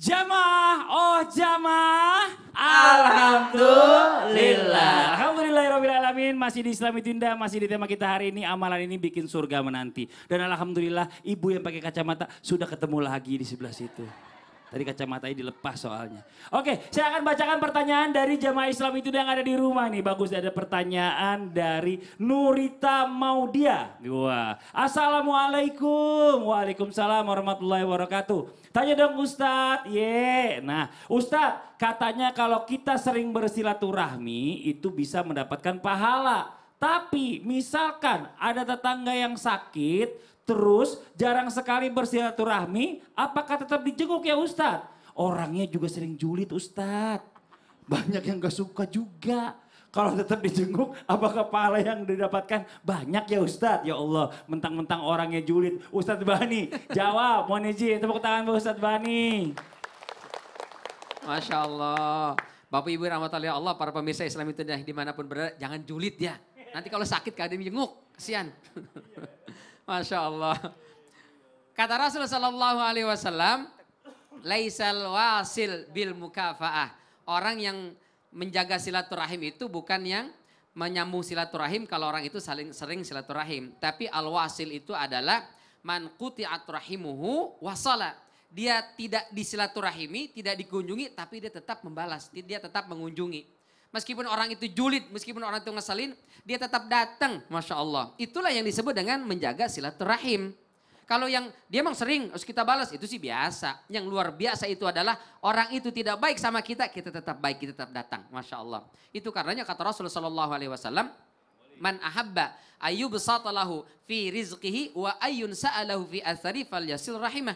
Jamaah, oh jamaah. Alhamdulillah. Alhamdulillahirrahmanirrahim. Masih di Islami Tinda, masih di tema kita hari ini. Amalan ini bikin surga menanti. Dan alhamdulillah ibu yang pakai kacamata sudah ketemu lagi di sebelah situ. Tadi kacamatanya dilepas soalnya. Oke, saya akan bacakan pertanyaan dari jamaah Islam itu yang ada di rumah nih. Bagus, ada pertanyaan dari Nurita Maudia. Wah, Assalamualaikum. Waalaikumsalam warahmatullahi wabarakatuh. Tanya dong Ustadz. Nah Ustadz, katanya kalau kita sering bersilaturahmi itu bisa mendapatkan pahala. Tapi misalkan ada tetangga yang sakit, terus jarang sekali bersilaturahmi, apakah tetap dijenguk ya Ustadz? Orangnya juga sering julid Ustadz. Banyak yang gak suka juga. Kalau tetap dijenguk, apakah pahala yang didapatkan banyak ya Ustadz? Ya Allah, mentang-mentang orangnya julid. Ustadz Bani, jawab, mohon izin. Tepuk tangan buat Ustadz Bani. Masya Allah. Bapak Ibu rahmatullahi Allah, para pemirsa Islam itu dimanapun berada, jangan julid ya. Nanti kalau sakit gak ada yang jenguk, kesian. Masya Allah. Kata Rasulullah Sallallahu Alaihi Wasallam, laisal wasil bil mukafaah. Orang yang menjaga silaturahim itu bukan yang menyambung silaturahim kalau orang itu sering silaturahim. Tapi al wasil itu adalah man quti'at rahimuhu wasala. Dia tidak disilaturahimi, tidak dikunjungi, tapi dia tetap membalas, dia tetap mengunjungi. Meskipun orang itu julid, meskipun orang itu ngeselin, dia tetap datang. Masya Allah. Itulah yang disebut dengan menjaga silaturahim. Kalau yang dia memang sering harus kita balas, itu sih biasa. Yang luar biasa itu adalah orang itu tidak baik sama kita, kita tetap baik, kita tetap datang. Masya Allah. Itu karenanya kata Rasulullah SAW, man ahabba ayyubsatalahu fi rizqihi wa ayyun sa'alahu fi athari fal yasil rahimah.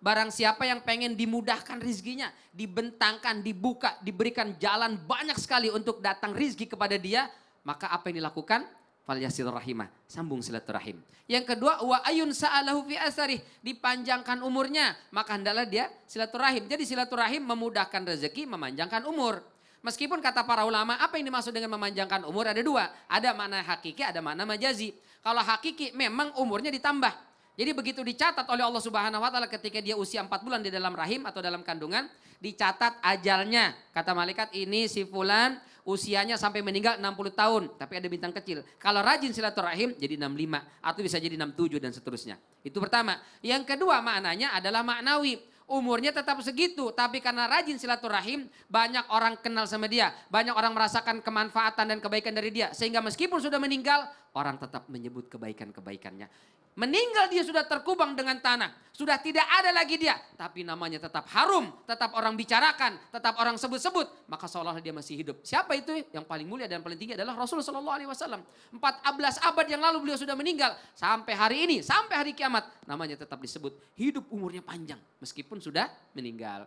Barang siapa yang pengen dimudahkan rizkinya, dibentangkan, dibuka, diberikan jalan banyak sekali untuk datang rizki kepada dia, maka apa yang dilakukan? Falyasil rahimah, sambung silaturahim. Yang kedua, wa ayun sa'alahu fi asarih, dipanjangkan umurnya, maka hendaklah dia silaturahim. Jadi silaturahim memudahkan rezeki, memanjangkan umur. Meskipun kata para ulama, apa yang dimaksud dengan memanjangkan umur ada dua. Ada makna hakiki, ada makna majazi. Kalau hakiki memang umurnya ditambah. Jadi begitu dicatat oleh Allah Subhanahu wa taala ketika dia usia 4 bulan di dalam rahim atau dalam kandungan, dicatat ajalnya. Kata malaikat ini si fulan usianya sampai meninggal 60 tahun, tapi ada bintang kecil. Kalau rajin silaturahim jadi 65 atau bisa jadi 67 dan seterusnya. Itu pertama. Yang kedua maknanya adalah maknawi. Umurnya tetap segitu, tapi karena rajin silaturahim, banyak orang kenal sama dia, banyak orang merasakan kemanfaatan dan kebaikan dari dia, sehingga meskipun sudah meninggal, orang tetap menyebut kebaikan-kebaikannya. Meninggal dia sudah terkubang dengan tanah, sudah tidak ada lagi dia, tapi namanya tetap harum, tetap orang bicarakan, tetap orang sebut-sebut, maka seolah-olah dia masih hidup. Siapa itu? Yang paling mulia dan paling tinggi adalah Rasulullah SAW. 14 abad yang lalu beliau sudah meninggal, sampai hari ini, sampai hari kiamat, namanya tetap disebut hidup umurnya panjang, meskipun sudah meninggal.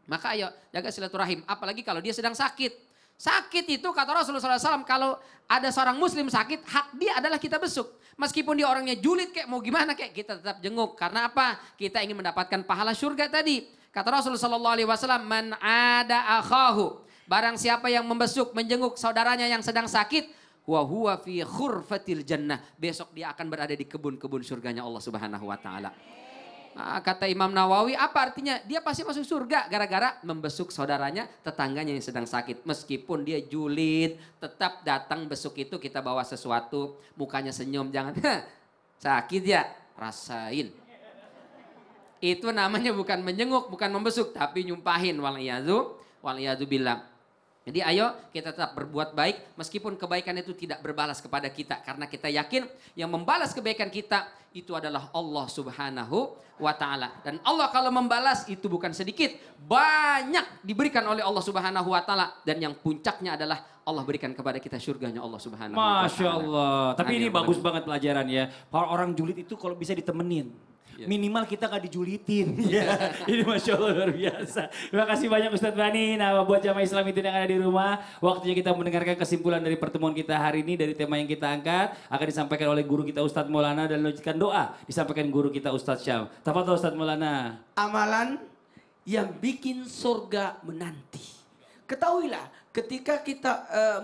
Maka ayo jaga silaturahim, apalagi kalau dia sedang sakit. Sakit itu kata Rasulullah SAW, kalau ada seorang muslim sakit, hak dia adalah kita besuk. Meskipun dia orangnya julid kayak mau gimana kayak, kita tetap jenguk. Karena apa? Kita ingin mendapatkan pahala surga tadi. Kata Rasulullah SAW, man ada akhahu. Barang siapa yang membesuk, menjenguk saudaranya yang sedang sakit, wa huwa fi khurfatil jannah. Besok dia akan berada di kebun-kebun surganya Allah Subhanahu wa taala. Kata Imam Nawawi, apa artinya? Dia pasti masuk surga gara-gara membesuk saudaranya, tetangganya yang sedang sakit. Meskipun dia julid, tetap datang besuk itu, kita bawa sesuatu, mukanya senyum, jangan sakit ya, rasain. Itu namanya bukan menjenguk, bukan membesuk, tapi nyumpahin. Waliyadu bilang. Jadi ayo kita tetap berbuat baik meskipun kebaikan itu tidak berbalas kepada kita. Karena kita yakin yang membalas kebaikan kita itu adalah Allah Subhanahu wa ta'ala. Dan Allah kalau membalas itu bukan sedikit. Banyak diberikan oleh Allah Subhanahu wa ta'ala. Dan yang puncaknya adalah Allah berikan kepada kita surganya Allah Subhanahu wa ta'ala. Masya Allah. Tapi ini bagus banget pelajaran ya. Para orang julid itu kalau bisa ditemenin. Minimal kita gak dijulitin. Ya, ini Masya Allah luar biasa. Terima kasih banyak Ustadz Bani. Nah buat jamaah Islam itu yang ada di rumah. Waktunya kita mendengarkan kesimpulan dari pertemuan kita hari ini. Dari tema yang kita angkat. Akan disampaikan oleh guru kita Ustadz Maulana. Dan lanjutkan doa. Disampaikan guru kita Ustadz Syam. Tafadhol Ustadz Maulana. Amalan yang bikin surga menanti. Ketahuilah ketika kita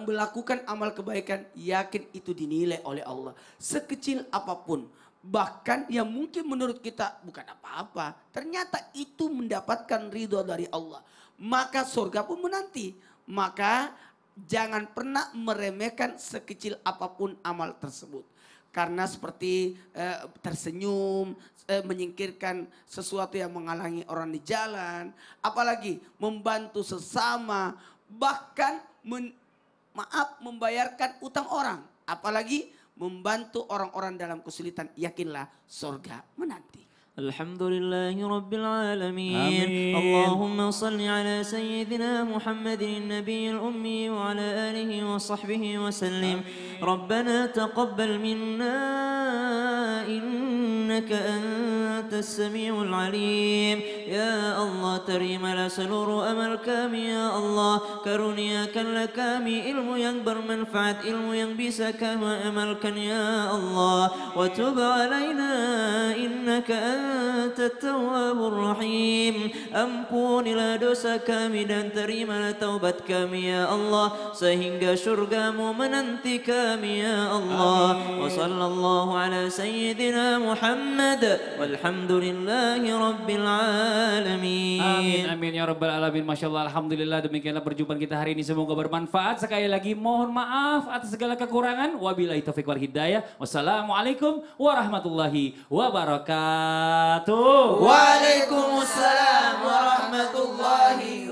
melakukan amal kebaikan. Yakin itu dinilai oleh Allah. Sekecil apapun. Bahkan yang mungkin menurut kita bukan apa-apa. Ternyata itu mendapatkan ridho dari Allah. Maka surga pun menanti. Maka jangan pernah meremehkan sekecil apapun amal tersebut. Karena seperti tersenyum, menyingkirkan sesuatu yang menghalangi orang di jalan. Apalagi membantu sesama. Bahkan membayarkan utang orang. Apalagi membantu orang-orang dalam kesulitan. Yakinlah surga menanti. الحمد لله رب العالمين آمين. اللهم صل على سيدنا محمد النبي الأمي وعلى آله وصحبه وسلم ربنا تقبل منا إنك أنت السميع العليم يا الله تريم لا سلور أمل كامي يا الله كرونيا كلا كامي ilmu yang bermanfaat ilmu yang bisa kami amalkan ya Allah وتب علينا إنك أنت التواب الرحيم ampunilah dosa kami dan terimalah taubat kami ya Allah sehingga syurgamu menanti kami ya Allah wa sallallahu ala sayyidina Muhammad walhamdulillahi rabbil alamin. Amin, amin ya rabbal alamin. Masya Allah, alhamdulillah, demikianlah perjumpaan kita hari ini. Semoga bermanfaat. Sekali lagi mohon maaf atas segala kekurangan. Wabillahi taufiq wal hidayah. Wassalamualaikum warahmatullahi wabarakatuh. Waalaikumsalam warahmatullahi